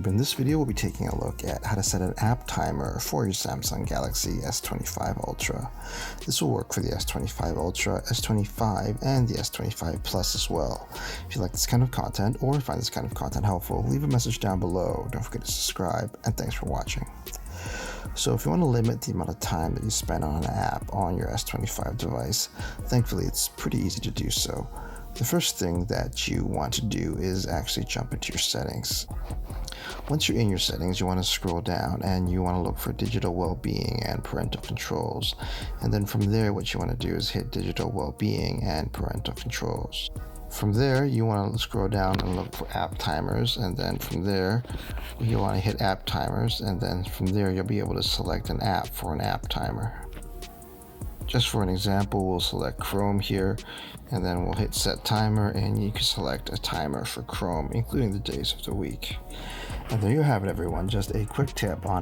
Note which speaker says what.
Speaker 1: In this video, we'll be taking a look at how to set an app timer for your Samsung Galaxy S25 Ultra. This will work for the S25 Ultra, S25, and the S25 Plus as well. If you like this kind of content or find this kind of content helpful, leave a message down below. Don't forget to subscribe, and thanks for watching. So if you want to limit the amount of time that you spend on an app on your S25 device, thankfully it's pretty easy to do so. The first thing that you want to do is actually jump into your settings. Once you're in your settings, you want to scroll down and you want to look for digital well-being and parental controls. And then from there, what you want to do is hit digital well-being and parental controls. From there, you want to scroll down and look for app timers, and then from there, you want to hit app timers, and then from there, you'll be able to select an app for an app timer. Just for an example, we'll select Chrome here, and then we'll hit set timer, and you can select a timer for Chrome, including the days of the week. And there you have it, everyone. Just a quick tip on